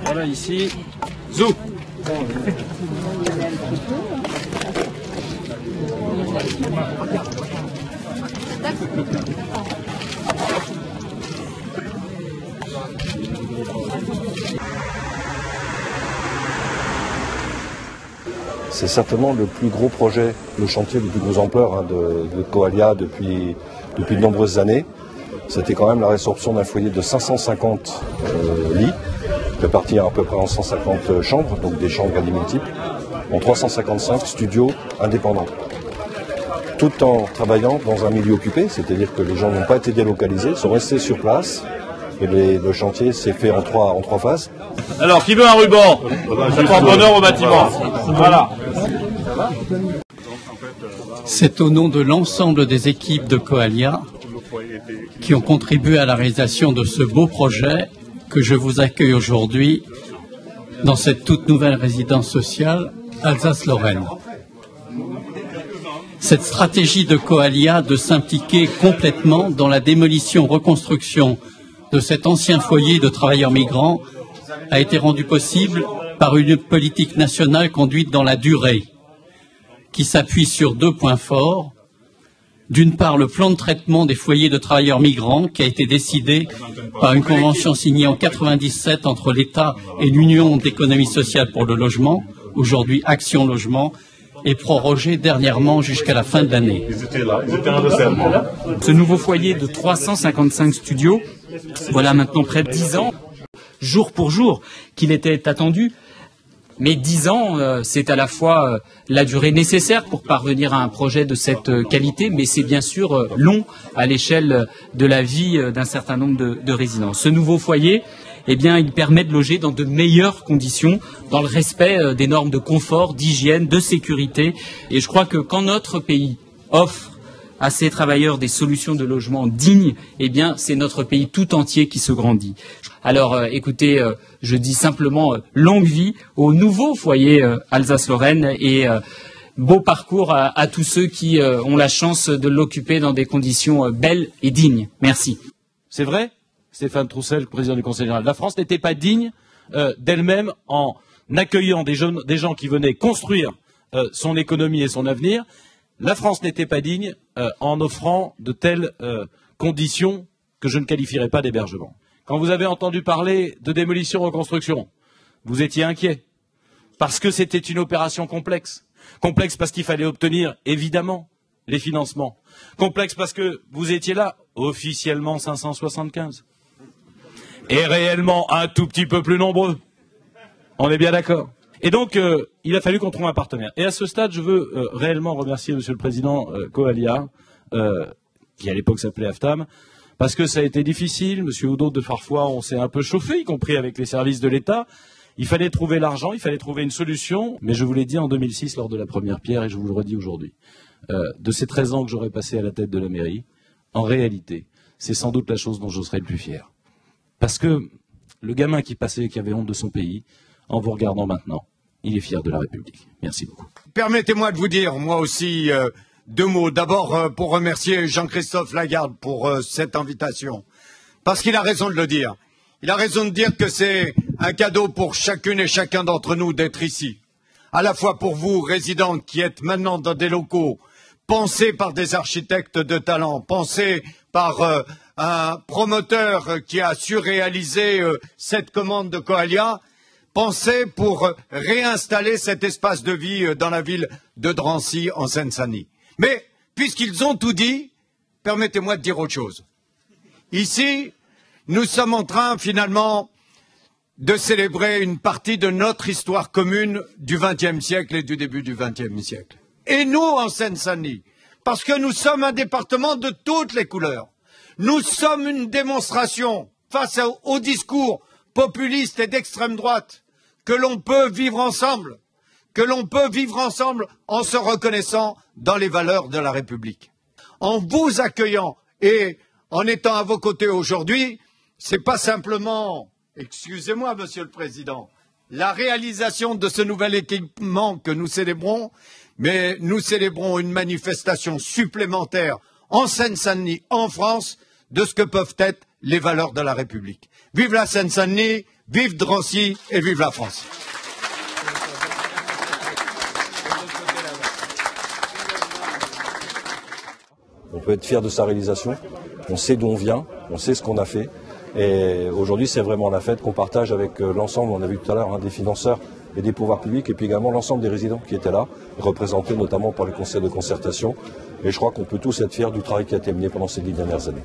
Voilà ici, zou. C'est certainement le plus gros projet, le chantier de plus grosse ampleur de Coalia depuis de nombreuses années. C'était quand même la résorption d'un foyer de 550 lits, répartis à peu près en 150 chambres, donc des chambres à lits multiples, en 355 studios indépendants. Tout en travaillant dans un milieu occupé, c'est-à-dire que les gens n'ont pas été délocalisés, sont restés sur place, et le chantier s'est fait en trois phases. Alors, qui veut un ruban? Ça porte bonheur au bâtiment. Voilà. C'est au nom de l'ensemble des équipes de Coalia qui ont contribué à la réalisation de ce beau projet que je vous accueille aujourd'hui dans cette toute nouvelle résidence sociale Alsace-Lorraine. Cette stratégie de Coalia de s'impliquer complètement dans la démolition-reconstruction de cet ancien foyer de travailleurs migrants a été rendue possible par une politique nationale conduite dans la durée, qui s'appuie sur deux points forts. D'une part, le plan de traitement des foyers de travailleurs migrants qui a été décidé par une convention signée en 1997 entre l'État et l'Union d'économie sociale pour le logement, aujourd'hui Action Logement, et prorogé dernièrement jusqu'à la fin de l'année. Ce nouveau foyer de 355 studios, voilà maintenant près de 10 ans, jour pour jour, qu'il était attendu. Mais 10 ans, c'est à la fois la durée nécessaire pour parvenir à un projet de cette qualité, mais c'est bien sûr long à l'échelle de la vie d'un certain nombre de résidents. Ce nouveau foyer, eh bien, il permet de loger dans de meilleures conditions, dans le respect des normes de confort, d'hygiène, de sécurité. Et je crois que quand notre pays offre à ces travailleurs des solutions de logement dignes, eh bien, c'est notre pays tout entier qui se grandit. Alors, écoutez, je dis simplement longue vie au nouveau foyer Alsace-Lorraine et beau parcours à tous ceux qui ont la chance de l'occuper dans des conditions belles et dignes. Merci. C'est vrai, Stéphane Troussel, président du Conseil général. La France n'était pas digne d'elle-même en accueillant des gens qui venaient construire son économie et son avenir. La France n'était pas digne en offrant de telles conditions que je ne qualifierais pas d'hébergement. Quand vous avez entendu parler de démolition-reconstruction, vous étiez inquiet, parce que c'était une opération complexe. Complexe parce qu'il fallait obtenir, évidemment, les financements. Complexe parce que vous étiez là, officiellement 575. Et réellement un tout petit peu plus nombreux. On est bien d'accord. Et donc, il a fallu qu'on trouve un partenaire. Et à ce stade, je veux réellement remercier Monsieur le Président Coalia, qui à l'époque s'appelait AFTAM, parce que ça a été difficile. Monsieur Oudot, de parfois, on s'est un peu chauffé, y compris avec les services de l'État. Il fallait trouver l'argent, il fallait trouver une solution. Mais je vous l'ai dit en 2006 lors de la première pierre, et je vous le redis aujourd'hui. De ces 13 ans que j'aurais passé à la tête de la mairie, en réalité, c'est sans doute la chose dont je serais le plus fier. Parce que le gamin qui passait, qui avait honte de son pays, en vous regardant maintenant, il est fier de la République. Merci beaucoup. Permettez-moi de vous dire, moi aussi, deux mots. D'abord, pour remercier Jean-Christophe Lagarde pour cette invitation. Parce qu'il a raison de le dire. Il a raison de dire que c'est un cadeau pour chacune et chacun d'entre nous d'être ici. À la fois pour vous, résidents, qui êtes maintenant dans des locaux pensés par des architectes de talent, pensés par un promoteur qui a su réaliser cette commande de Coalia, pensés pour réinstaller cet espace de vie dans la ville de Drancy, en Seine-Saint-Denis. Mais, puisqu'ils ont tout dit, permettez-moi de dire autre chose. Ici, nous sommes en train, finalement, de célébrer une partie de notre histoire commune du XXe siècle et du début du XXe siècle. Et nous, en Seine-Saint-Denis, parce que nous sommes un département de toutes les couleurs, nous sommes une démonstration face au discours populiste et d'extrême droite que l'on peut vivre ensemble, en se reconnaissant dans les valeurs de la République. En vous accueillant et en étant à vos côtés aujourd'hui, c'est pas simplement, excusez-moi Monsieur le Président, la réalisation de ce nouvel équipement que nous célébrons, mais nous célébrons une manifestation supplémentaire en Seine-Saint-Denis, en France, de ce que peuvent être les valeurs de la République. Vive la Seine-Saint-Denis, vive Drancy et vive la France. On peut être fier de sa réalisation, on sait d'où on vient, on sait ce qu'on a fait. Et aujourd'hui, c'est vraiment la fête qu'on partage avec l'ensemble, on a vu tout à l'heure, des financeurs et des pouvoirs publics, et puis également l'ensemble des résidents qui étaient là, représentés notamment par le conseil de concertation. Et je crois qu'on peut tous être fiers du travail qui a été mené pendant ces 10 dernières années.